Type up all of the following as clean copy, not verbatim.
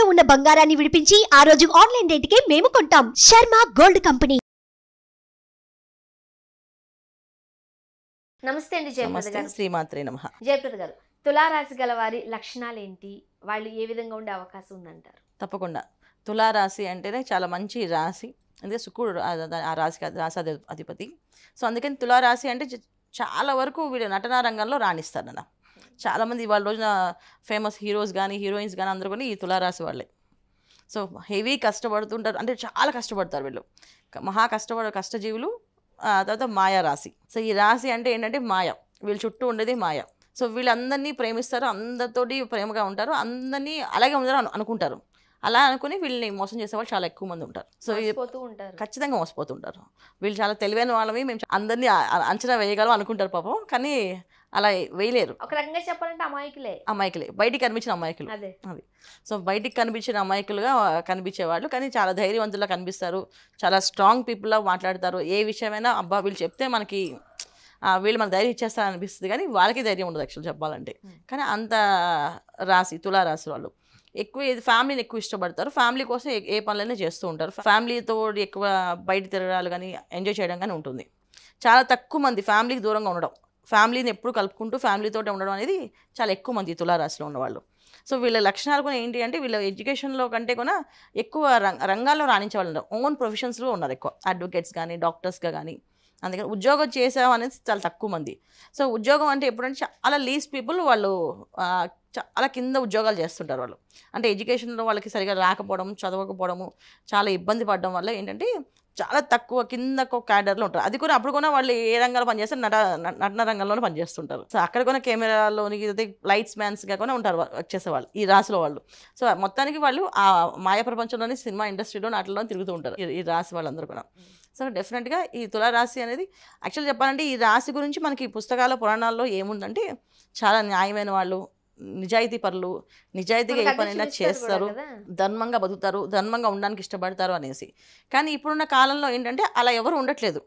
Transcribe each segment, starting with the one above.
తాకట్టులో ఉన్న బంగారాన్ని విడిపించి ఆ రోజు ఆన్లైన్ రేటుకే మేము కొంటాం. Sharma gold company. నమస్తే అండి జయప్రద గారు. శ్రీమాత్రే నమః. జయప్రద గారు, తులారాశి గల వారి లక్షణాలు ఏంటి? వాళ్ళు ఏ విధంగా ఉండే అవకాశం ఉందంటారు? తప్పకుండా తులారాశి అంటేనే చాలా మంచి రాశి. అంటే శుక్రుడు ఆ రాశి అధిపతి. సో అందుకని తులారాశి అంటే చాలా వరకు వీళ్ళు నటనా రంగంలో రాణిస్తారన్న. చాలామంది ఇవాళ రోజున ఫేమస్ హీరోస్ కానీ హీరోయిన్స్ కానీ అందరూ కూడా ఈ తులారాశి వాళ్ళే. సో హెవీ కష్టపడుతుంటారు, అంటే చాలా కష్టపడతారు వీళ్ళు, మహా కష్టజీవులు. తర్వాత మాయా రాశి. సో ఈ రాశి అంటే ఏంటంటే మాయ, వీళ్ళ చుట్టూ ఉండేది మాయ. సో వీళ్ళందరినీ ప్రేమిస్తారు, అందరితోటి ప్రేమగా ఉంటారు, అందరినీ అలాగే ఉండాలని అనుకుంటారు. అలా అనుకుని వీళ్ళని మోసం చేసే వాళ్ళు చాలా ఎక్కువ మంది ఉంటారు. సో ఖచ్చితంగా మోసపోతుంటారు. వీళ్ళు చాలా తెలివైన వాళ్ళవి, మేము అందరినీ అంచనా వేయగలం అనుకుంటారు పాపం, కానీ అలా వేయలేరు. ఒక రకంగా చెప్పాలంటే అమాయకులే, బయటికి కనిపించిన అమాయకులు. అది సో బయటికి కనిపించిన అమాయకులుగా కనిపించేవాళ్ళు, కానీ చాలా ధైర్యవంతులా కనిపిస్తారు, చాలా స్ట్రాంగ్ పీపుల్లా మాట్లాడతారు. ఏ విషయమైనా అబ్బా వీళ్ళు చెప్తే మనకి వీళ్ళు మనకు ధైర్యం ఇచ్చేస్తారని అనిపిస్తుంది, కానీ వాళ్ళకి ధైర్యం ఉండదు యాక్చువల్ చెప్పాలంటే. కానీ అంత రాశి తులారాశి వాళ్ళు ఎక్కువ ఫ్యామిలీని ఎక్కువ ఇష్టపడతారు, ఫ్యామిలీ కోసం ఏ పనులైనా చేస్తూ ఉంటారు. ఫ్యామిలీతో ఎక్కువ బయట తిరగాలి కానీ ఎంజాయ్ చేయడం కానీ ఉంటుంది. చాలా తక్కువ మంది ఫ్యామిలీకి దూరంగా ఉండడం, ఫ్యామిలీని ఎప్పుడు కలుపుకుంటూ ఫ్యామిలీతో ఉండడం అనేది చాలా ఎక్కువ మంది తులారాశిలో ఉన్నవాళ్ళు. సో వీళ్ళ లక్షణాలు కూడా ఏంటి అంటే, వీళ్ళ ఎడ్యుకేషన్లో కంటే కూడా ఎక్కువ రంగాల్లో రాణించే వాళ్ళు ఉన్నారు, ఓన్ ప్రొఫెషన్స్లో ఉన్నారు ఎక్కువ, అడ్వకేట్స్ కానీ డాక్టర్స్గా కానీ. అందుకని ఉద్యోగం చేసాం అనేది చాలా తక్కువ మంది. సో ఉద్యోగం అంటే ఎప్పుడంటే చాలా లీస్ట్ పీపుల్ వాళ్ళు చాలా కింద ఉద్యోగాలు చేస్తుంటారు వాళ్ళు. అంటే ఎడ్యుకేషన్లో వాళ్ళకి సరిగా రాకపోవడం, చదవకపోవడము, చాలా ఇబ్బంది పడడం వల్ల ఏంటంటే చాలా తక్కువ కింద క్యాడర్లో ఉంటారు. అది కూడా అప్పుడు కూడా వాళ్ళు ఏ రంగాల్లో పనిచేస్తారు, నటన రంగంలోనే పనిచేస్తుంటారు. సో అక్కడ కూడా కెమెరాలోని లైట్స్ మ్యాన్స్గా కూడా ఉంటారు వచ్చేసేవాళ్ళు ఈ రాశిలో వాళ్ళు. సో మొత్తానికి వాళ్ళు ఆ మాయ ప్రపంచంలోని సినిమా ఇండస్ట్రీలో నాటిలో తిరుగుతూ ఉంటారు ఈ రాశి వాళ్ళందరూ కూడా. సో డెఫినెట్గా ఈ తులారాశి అనేది యాక్చువల్ చెప్పాలంటే ఈ రాశి గురించి మనకి పుస్తకాల పురాణాల్లో ఏముందంటే, చాలా న్యాయమైన వాళ్ళు, నిజాయితీ పరులు, నిజాయితీగా ఏ పనైనా చేస్తారు, ధర్మంగా బతుకుతారు, ధర్మంగా ఉండడానికి ఇష్టపడతారు అనేసి. కానీ ఇప్పుడున్న కాలంలో ఏంటంటే అలా ఎవరు ఉండట్లేదు.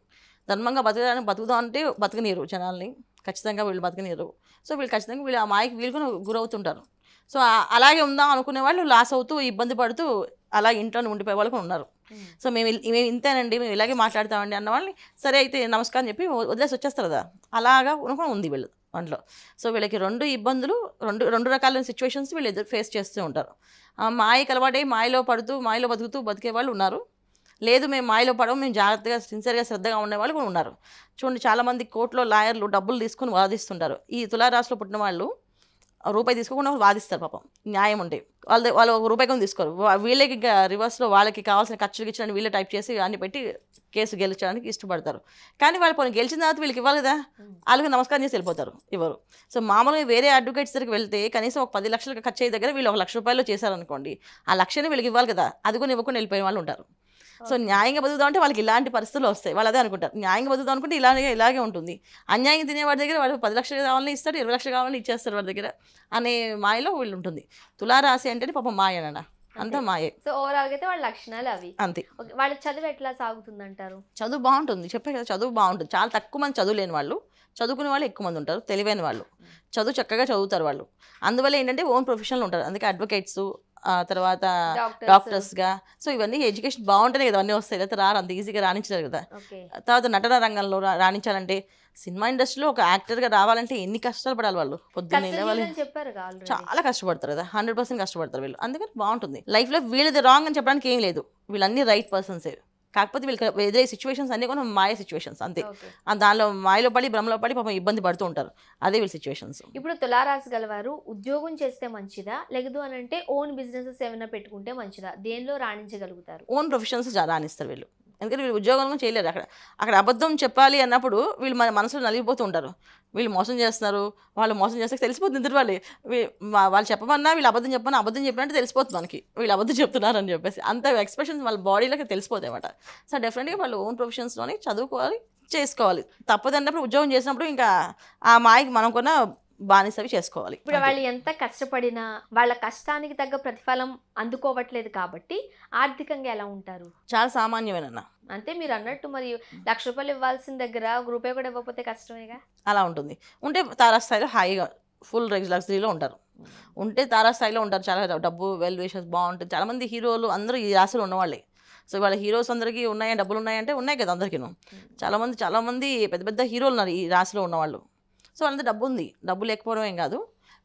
ధర్మంగా బతుకుదాం అంటే బతకనీరు జనాల్ని, ఖచ్చితంగా వీళ్ళు బతకనీరు. సో వీళ్ళు ఖచ్చితంగా వీళ్ళు ఆ మాయకి వీళ్ళు కూడా గురవుతుంటారు. సో అలాగే ఉందాం అనుకునే వాళ్ళు లాస్ అవుతూ ఇబ్బంది పడుతూ అలా ఇంట్లోనే ఉండిపోయే వాళ్ళు కూడా ఉన్నారు. సో మేము ఇంతేనండి, మేము ఇలాగే మాట్లాడతామండి అన్న వాళ్ళని సరే అయితే నమస్కారం చెప్పి వదిలేసి వచ్చేస్తారు కదా, అలాగా ఉంది వీళ్ళు దాంట్లో. సో వీళ్ళకి రెండు ఇబ్బందులు, రెండు రకాలైన సిచ్యువేషన్స్ వీళ్ళు ఫేస్ చేస్తూ ఉంటారు. మాయకి అలవాటై మాయలో పడుతూ మాయలో బతికే వాళ్ళు ఉన్నారు. లేదు మేము మాయలో పడము, మేము జాగ్రత్తగా సిన్సియర్గా శ్రద్ధగా ఉండేవాళ్ళు కూడా ఉన్నారు. చూడండి చాలామంది కోర్టులో లాయర్లు డబ్బులు తీసుకొని వాదిస్తుంటారు. ఈ తులారాశిలో పుట్టిన వాళ్ళు రూపాయి తీసుకోకుండా వాదిస్తారు పాపం, న్యాయం ఉంటే. వాళ్ళు ఒక రూపాయి కూడా తీసుకోరు. వీళ్ళకి ఇంకా రివర్స్లో వాళ్ళకి కావాల్సిన ఖర్చులు ఇచ్చడానికి వీళ్ళే టైప్ చేసి అన్ని పెట్టి కేసు గెలిచడానికి ఇష్టపడతారు. కానీ వాళ్ళు పోనీ గెలిచిన తర్వాత వీళ్ళకి ఇవ్వాలి కదా, వాళ్ళకి నమస్కారం చేసి వెళ్ళిపోతారు ఇవ్వరు. సో మామూలుగా వేరే అడ్వకేట్స్ దగ్గరికి వెళ్తే కనీసం ఒక 10 లక్షలు ఖర్చు అయ్యే దగ్గర వీళ్ళు 1 లక్ష రూపాయలు చేశారనుకోండి, ఆ లక్షని వీళ్ళకి ఇవ్వాలి కదా, అది కూడా ఇవ్వకుండా వెళ్ళిపోయిన వాళ్ళు ఉంటారు. సో న్యాయంగా బతుకుదాం అంటే వాళ్ళకి ఇలాంటి పరిస్థితులు వస్తాయి, వాళ్ళు అదే అనుకుంటారు. న్యాయంగా బతుకుదాం అనుకుంటే ఇలాగే ఉంటుంది. అన్యాయంగా తినేవాడి దగ్గర వాడు 10 లక్షలు కావాలని ఇస్తాడు, 20 లక్షలు కావాలని ఇచ్చేస్తారు వాడి దగ్గర అనే మాయలో వీళ్ళు ఉంటుంది. తులారాశి అంటేనే పాపం మాయనన్న, అంతా మాయే. సో ఓవరాల్ అయితే వాళ్ళ లక్షణాలు అవి అంతే. వాళ్ళ చదువు ఎట్లా సాగుతుంది అంటారు? చదువు బాగుంటుంది, చెప్పే కదా చదువు బాగుంటుంది. చాలా తక్కువ మంది చదువు లేని వాళ్ళు, చదువుకునే వాళ్ళు ఎక్కువ మంది ఉంటారు, తెలివైన వాళ్ళు, చదువు చక్కగా చదువుతారు వాళ్ళు. అందువల్ల ఏంటంటే ఓన్ ప్రొఫెషన్లో ఉంటారు. అందుకే అడ్వకేట్స్, తర్వాత డాక్టర్స్గా. సో ఇవన్నీ ఎడ్యుకేషన్ బాగుంటేనే కదా అన్నీ వస్తాయి, లేకపోతే రారు, అంత ఈజీగా రాణించలేరు కదా. తర్వాత నటన రంగంలో రాణించాలంటే, సినిమా ఇండస్ట్రీలో ఒక యాక్టర్గా రావాలంటే ఎన్ని కష్టాలు పడాలి వాళ్ళు, పొద్దున్నే వాళ్ళు చాలా కష్టపడతారు కదా, 100% కష్టపడతారు వీళ్ళు. అందుకని బాగుంటుంది లైఫ్లో. వీళ్ళది రాంగ్ అని చెప్పడానికి ఏం లేదు, వీళ్ళన్నీ రైట్ పర్సన్సే. కాకపోతే వీళ్ళకి ఎదురే సిచ్యువేషన్స్ అన్నీ కూడా మాయ సిచ్యువేషన్స్ అంతే. దానిలో మాయలో పడి భ్రమలో పడి పాపం ఇబ్బంది పడుతూ ఉంటారు, అదే వీళ్ళ సిచ్యువేషన్స్. ఇప్పుడు తులారాశి గలవారు ఉద్యోగం చేస్తే మంచిదా, లేదు అని అంటే ఓన్ బిజినెసెస్ ఏమైనా పెట్టుకుంటే మంచిదా, దేనిలో రాణించగలుగుతారు? ఓన్ ప్రొఫెషన్స్ రాణిస్తారు వీళ్ళు. ఎందుకంటే వీళ్ళు ఉద్యోగం చేయలేరు. అక్కడ అబద్ధం చెప్పాలి అన్నప్పుడు వీళ్ళు మన మనసులో నలిగిపోతూ ఉంటారు. వీళ్ళు మోసం చేస్తున్నారు, వాళ్ళు మోసం చేస్తే తెలిసిపోతుంది ఇద్దరు వాళ్ళు చెప్పమన్నా వీళ్ళు అబద్ధం చెప్పినట్టు తెలిసిపోతుంది మనకి, వీళ్ళు అబద్ధం చెప్తున్నారు అని చెప్పేసి. అంత ఎక్స్ప్రెషన్స్ వాళ్ళ బాడీలోకి తెలిసిపోతాయి అన్నమాట. సో డెఫినెట్గా వాళ్ళు ఓన్ ప్రొఫెషన్స్లోనే చదువుకోవాలి, చేసుకోవాలి. తప్పదన్నప్పుడు ఉద్యోగం చేసినప్పుడు ఇంకా ఆ మాయకి మనం కూడా బానిసవి చేసుకోవాలి. ఇప్పుడు వాళ్ళు ఎంత కష్టపడినా వాళ్ళ కష్టానికి తగ్గ ప్రతిఫలం అందుకోవట్లేదు కాబట్టి ఆర్థికంగా ఎలా ఉంటారు? చాలా సామాన్యమేనన్న. అంతే మీరు అన్నట్టు, మరి 1 లక్ష రూపాయలు ఇవ్వాల్సిన దగ్గర 1 రూపాయి కూడా ఇవ్వకపోతే కష్టమేగా. అలా ఉంటుంది. ఉంటే తారాస్థాయిలో హాయిగా ఫుల్ లగ్జరీలో ఉంటారు, ఉంటే తారాస్థాయిలో ఉంటారు, చాలా డబ్బు వెల్ విషెస్ బాగుంటుంది. చాలామంది హీరోలు అందరూ ఈ రాశిలో ఉన్నవాళ్ళే. సో వాళ్ళ హీరోస్ అందరికీ ఉన్నాయా, డబ్బులు ఉన్నాయంటే ఉన్నాయి కదా అందరికీను. చాలామంది పెద్ద పెద్ద హీరోలు ఉన్నారు ఈ రాశిలో ఉన్నవాళ్ళు. సో వాళ్ళంతా డబ్బు ఉంది, డబ్బు లేకపోవడం ఏం కాదు,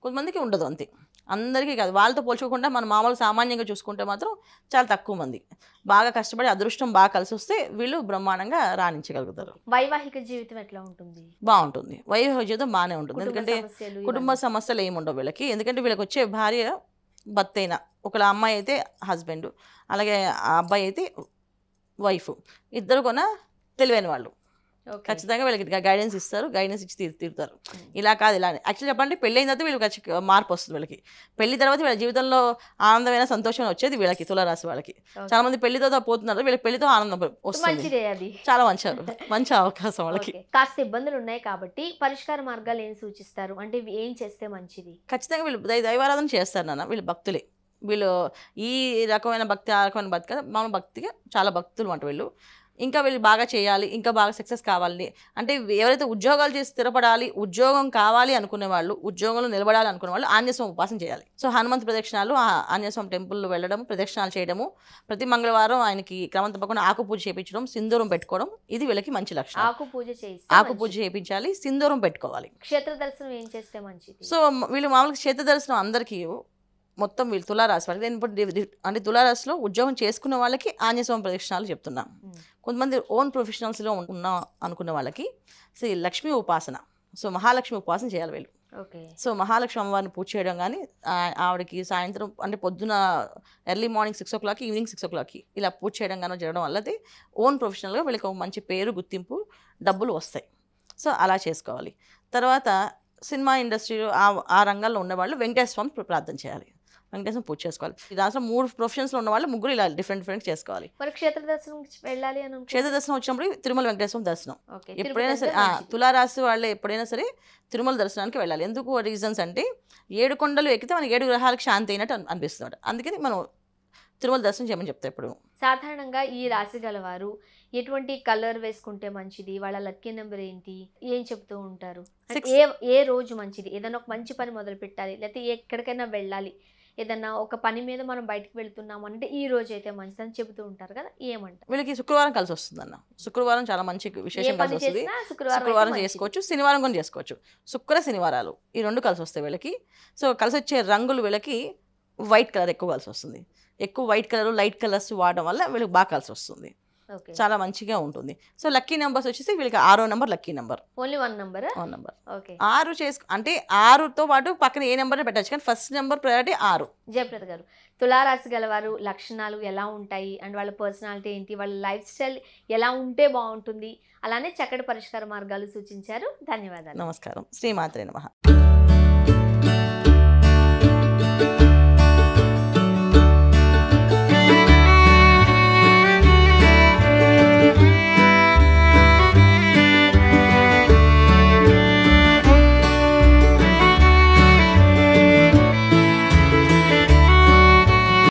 కొంతమందికి ఉండదు అంతే, అందరికీ కాదు. వాళ్ళతో పోల్చుకోకుండా మనం మామూలు సామాన్యంగా చూసుకుంటే మాత్రం చాలా తక్కువ మంది బాగా కష్టపడి అదృష్టం బాగా కలిసి వస్తే వీళ్ళు బ్రహ్మాండంగా రాణించగలుగుతారు. వైవాహిక జీవితం ఎట్లా ఉంటుంది? బాగుంటుంది, వైవాహిక జీవితం బాగానే ఉంటుంది. ఎందుకంటే కుటుంబ సమస్యలు ఏమి ఉండవు వీళ్ళకి. ఎందుకంటే వీళ్ళకి వచ్చే భార్య భర్త అయినా, ఒకళ్ళ అమ్మాయి అయితే హస్బెండ్, అలాగే ఆ అబ్బాయి అయితే వైఫ్, ఇద్దరు కొన తెలివైన వాళ్ళు. ఖచ్చితంగా వీళ్ళకి గైడెన్స్ ఇస్తారు, గైడెన్స్ ఇచ్చి తీరుతారు. ఇలా కాదు ఇలా యాక్చువల్లీ చెప్పాలంటే పెళ్ళి అయిన తర్వాత వీళ్ళకి మార్పు వస్తుంది. వీళ్ళకి పెళ్లి తర్వాత వీళ్ళ జీవితంలో ఆనందమైన సంతోషం వచ్చేది వీళ్ళకి, తులారాశి వాళ్ళకి. చాలా మంది పెళ్లితో పోతున్నారు, వీళ్ళకి పెళ్లితో ఆనందం వస్తుంది, చాలా మంచి అవకాశం వాళ్ళకి. కాస్త ఇబ్బందులు ఉన్నాయి కాబట్టి పరిష్కార మార్గాలు ఏం సూచిస్తారు, అంటే ఏం చేస్తే మంచిది? ఖచ్చితంగా వీళ్ళు దైవారాధన చేస్తారు నాన్న, వీళ్ళు భక్తులే. వీళ్ళు ఈ రకమైన భక్తి ఆ రకమైన భక్తి కదా, మన భక్తిగా చాలా భక్తులు అంట వీళ్ళు. ఇంకా వీళ్ళు బాగా చేయాలి, ఇంకా బాగా సక్సెస్ కావాలి అంటే ఎవరైతే ఉద్యోగాలు చేసి స్థిరపడాలి, ఉద్యోగం కావాలి అనుకునే వాళ్ళు, ఉద్యోగంలో నిలబడాలి అనుకునే వాళ్ళు ఆంజనేయస్వామి ఉపాసన చేయాలి. సో హనుమంత్ ప్రదక్షిణాలు, ఆంజనేయస్వామి టెంపుల్ వెళ్ళడం, ప్రదక్షిణాలు చేయడము, ప్రతి మంగళవారం ఆయనకి క్రమం తప్పకుండా ఆకు పూజ చేయించడం, సింధూరం పెట్టుకోవడం, ఇది వీళ్ళకి మంచి లక్షణం. ఆకు పూజ చేయించాలి, సింధూరం పెట్టుకోవాలి. క్షేత్ర దర్శనం ఏం చేస్తే మంచిది? సో వీళ్ళు మామూలుగా క్షేత్ర దర్శనం అందరికీ మొత్తం వీళ్ళు తులారాశి వాళ్ళకి, నేను ఇప్పుడు అంటే తులారాశిలో ఉద్యోగం చేసుకున్న వాళ్ళకి ఆంజనేయస్వామి ప్రదక్షిణాలు చెప్తున్నాం. కొంతమంది ఓన్ ప్రొఫెషనల్స్లో ఉన్నా అనుకున్న వాళ్ళకి లక్ష్మీ ఉపాసన, సో మహాలక్ష్మి ఉపాసన చేయాలి వీళ్ళు. సో మహాలక్ష్మి అమ్మవారిని పూజ చేయడం కానీ, ఆవిడకి సాయంత్రం అంటే పొద్దున early morning 6 o'clock, evening 6 o'clock ఇలా పూజ చేయడం కానీ చేయడం వల్ల ఓన్ ప్రొఫెషనల్గా వీళ్ళకి ఒక మంచి పేరు, గుర్తింపు, డబ్బులు వస్తాయి. సో అలా చేసుకోవాలి. తర్వాత సినిమా ఇండస్ట్రీలో ఆ రంగాల్లో ఉన్నవాళ్ళు వెంకటేశ్వర స్వామి ప్రార్థన చేయాలి, వెంకటేశ్వరం పూజ చేసుకోవాలి. దాంట్లో 3 ప్రొఫెషన్స్లో ఉన్న వాళ్ళు ముగ్గురు ఇలా డిఫరెంట్ చేసుకోవాలి. క్షేత్ర దర్శనం వెళ్ళాలి అని క్షేత్ర దర్శనం వచ్చినప్పుడు తిరుమల వెంకటేశ్వరం దర్శనం ఎప్పుడైనా సరే, తులారాశి వాళ్ళే ఎప్పుడైనా సరే తిరుమల దర్శనానికి వెళ్ళాలి. ఎందుకు రీజన్స్ అంటే 7 కొండలు ఎక్కితే మనకి 7 గ్రహాలకు శాంతి అయినట్టు అనిపిస్తుంది. అందుకని మనం తిరుమల దర్శనం చేయమని చెప్తాం. ఎప్పుడు సాధారణంగా ఈ రాశి గలవారు ఎటువంటి కలర్ వేసుకుంటే మంచిది, వాళ్ళ లక్కీ నెంబర్ ఏంటి, ఏం చెప్తూ ఉంటారు? ఏ రోజు మంచిది, ఏదైనా ఒక మంచి పని మొదలు పెట్టాలి, లేకపోతే ఎక్కడికైనా వెళ్ళాలి, ఏదన్నా ఒక పని మీద మనం బయటకు వెళ్తున్నాం అంటే ఈ రోజు అయితే మంచిది అని చెబుతూ ఉంటారు కదా, ఏమంటారు? వీళ్ళకి శుక్రవారం కలిసి వస్తుంది అన్న. శుక్రవారం చాలా మంచి విశేషం కలిసి వస్తుంది. శుక్రవారం చేసుకోవచ్చు, శనివారం కూడా చేసుకోవచ్చు. శనివారాలు ఈ 2 కలిసి వస్తాయి వీళ్ళకి. సో కలిసి వచ్చే రంగులు వీళ్ళకి వైట్ కలర్ ఎక్కువ కలిసి వస్తుంది. ఎక్కువ వైట్ కలర్, లైట్ కలర్స్ వాడడం వల్ల వీళ్ళకి బాగా కలిసి వస్తుంది, చాలా మంచిగా ఉంటుంది. సో లక్కీ నెంబర్స్ వచ్చేసి వీళ్ళకి 6వ number lucky number. Only 1 number. 6 అంటే 6తో పాటు పక్కన ఏ నెంబర్ పెట్టచ్చు, కానీ ఫస్ట్ నెంబర్ ప్రయారిటీ 6. జయప్రద గారు, తులారాశి గలవారు లక్షణాలు ఎలా ఉంటాయి అండ్ వాళ్ళ పర్సనాలిటీ ఏంటి, వాళ్ళ లైఫ్ స్టైల్ ఎలా ఉంటే బాగుంటుంది, అలానే చక్కటి పరిష్కార మార్గాలు సూచించారు. ధన్యవాదాలు. నమస్కారం. శ్రీమాత్రే నమః.